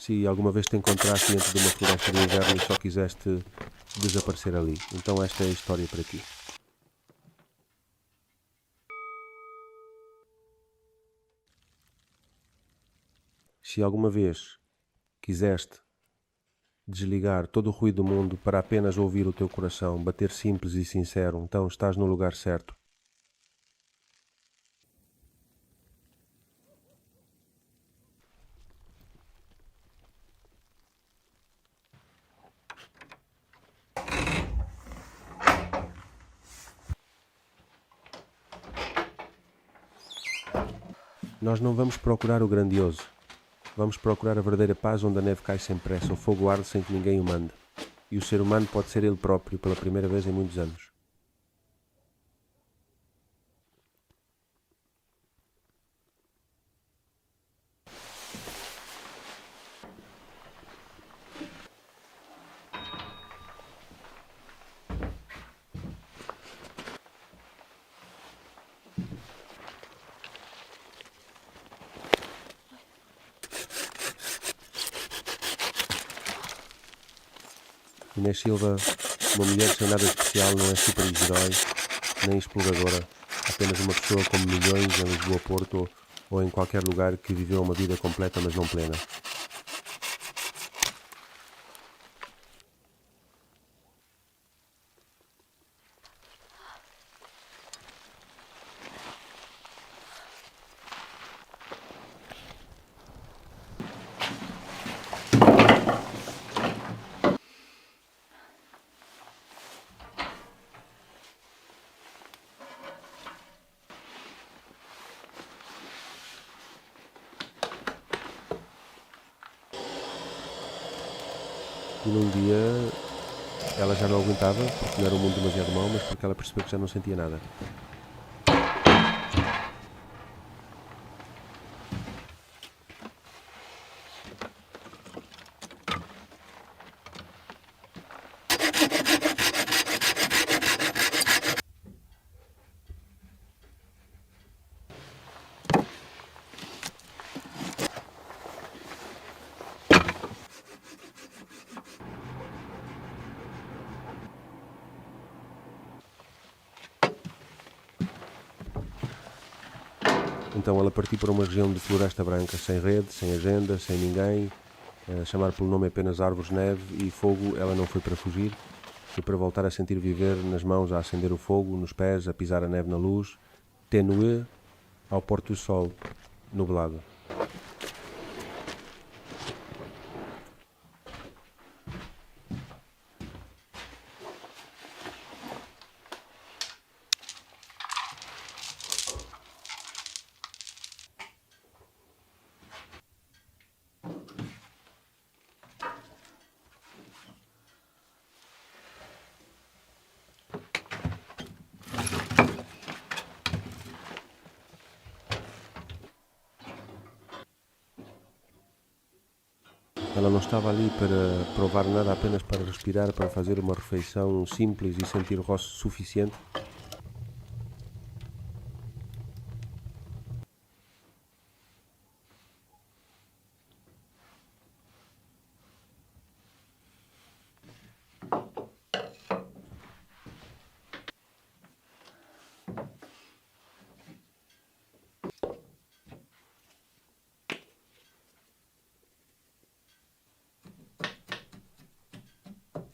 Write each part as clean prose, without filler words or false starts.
Se alguma vez te encontraste dentro de uma floresta de inverno e só quiseste desaparecer ali, então esta é a história para ti. Se alguma vez quiseste desligar todo o ruído do mundo para apenas ouvir o teu coração bater simples e sincero, então estás no lugar certo. Nós não vamos procurar o grandioso. Vamos procurar a verdadeira paz onde a neve cai sem pressa, o fogo arde sem que ninguém o mande. E o ser humano pode ser ele próprio pela primeira vez em muitos anos. Inês Silva, uma mulher sem nada especial, não é super-herói, nem exploradora, apenas uma pessoa como milhões em Lisboa, Porto ou em qualquer lugar que viveu uma vida completa mas não plena. E num dia ela já não aguentava, porque não era um mundo demasiado mau, mas porque ela percebeu que já não sentia nada. Então ela partiu para uma região de floresta branca, sem rede, sem agenda, sem ninguém, a chamar pelo nome apenas árvores, neve e fogo. Ela não foi para fugir, foi para voltar a sentir viver, nas mãos a acender o fogo, nos pés a pisar a neve na luz, tenue ao pórto do sol, nublado. Ela não estava ali para provar nada, apenas para respirar, para fazer uma refeição simples e sentir o rosto suficiente.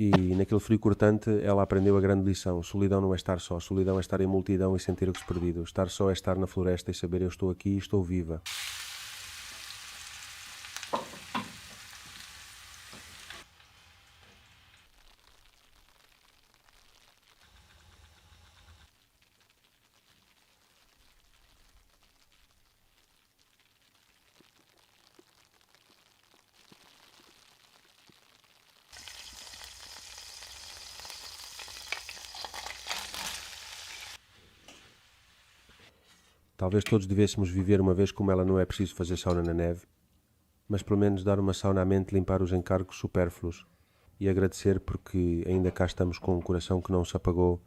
E naquele frio cortante ela aprendeu a grande lição. Solidão não é estar só, solidão é estar em multidão e sentir-se perdido. Estar só é estar na floresta e saber eu estou aqui e estou viva. Talvez todos devêssemos viver uma vez como ela. Não é preciso fazer sauna na neve, mas pelo menos dar uma sauna à mente, limpar os encargos supérfluos e agradecer porque ainda cá estamos com um coração que não se apagou.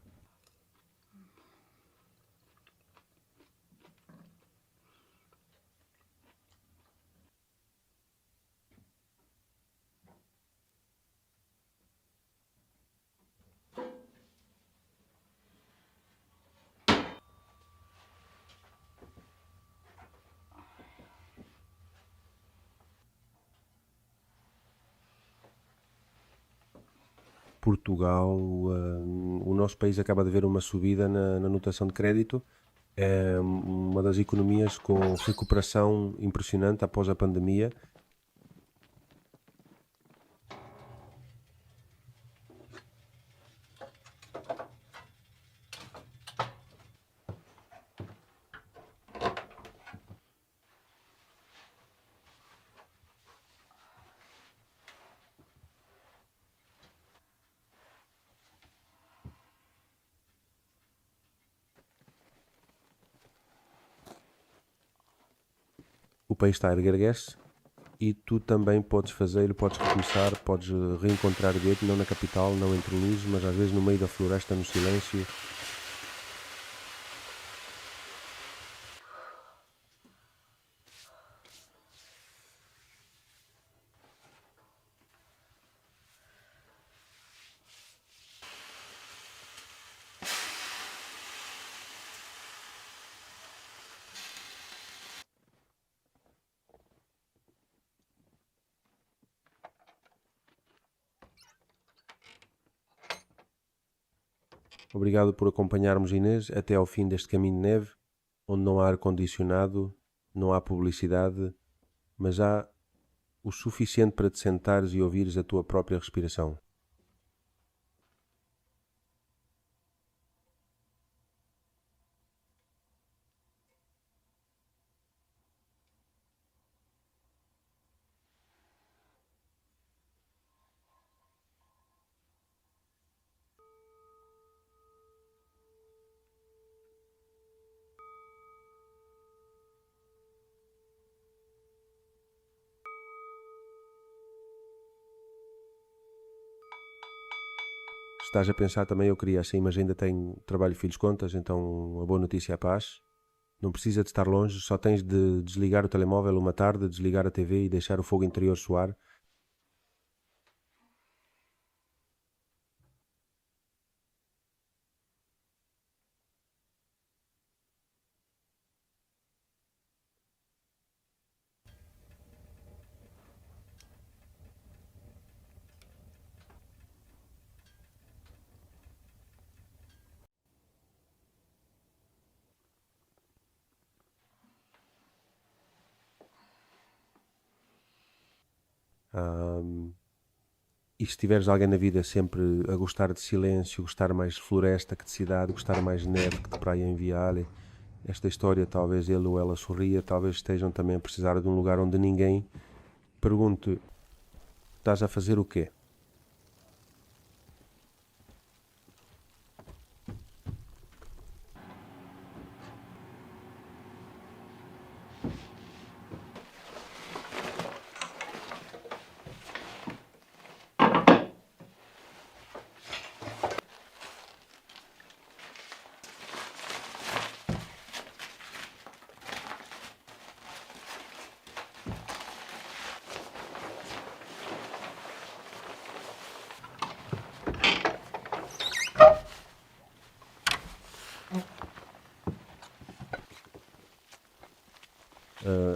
Portugal, o nosso país acaba de ver uma subida na notação de crédito. É uma das economias com recuperação impressionante após a pandemia. O país está a erguer-se e tu também podes fazer, podes recomeçar, podes reencontrar Goethe, não na capital, não entre luzes, mas às vezes no meio da floresta, no silêncio. Obrigado por acompanharmos, Inês, até ao fim deste caminho de neve, onde não há ar-condicionado, não há publicidade, mas há o suficiente para te sentares e ouvires a tua própria respiração. Estás a pensar também, eu queria assim, mas ainda tenho trabalho, filhos, contas, então a boa notícia é a paz. Não precisa de estar longe, só tens de desligar o telemóvel uma tarde, desligar a TV e deixar o fogo interior soar. E se tiveres alguém na vida sempre a gostar de silêncio, gostar mais de floresta que de cidade, gostar mais de neve que de praia em Viale, esta história talvez ele ou ela sorria, talvez estejam também a precisar de um lugar onde ninguém pergunte: estás a fazer o quê?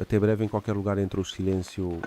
Até breve em qualquer lugar entre o silêncio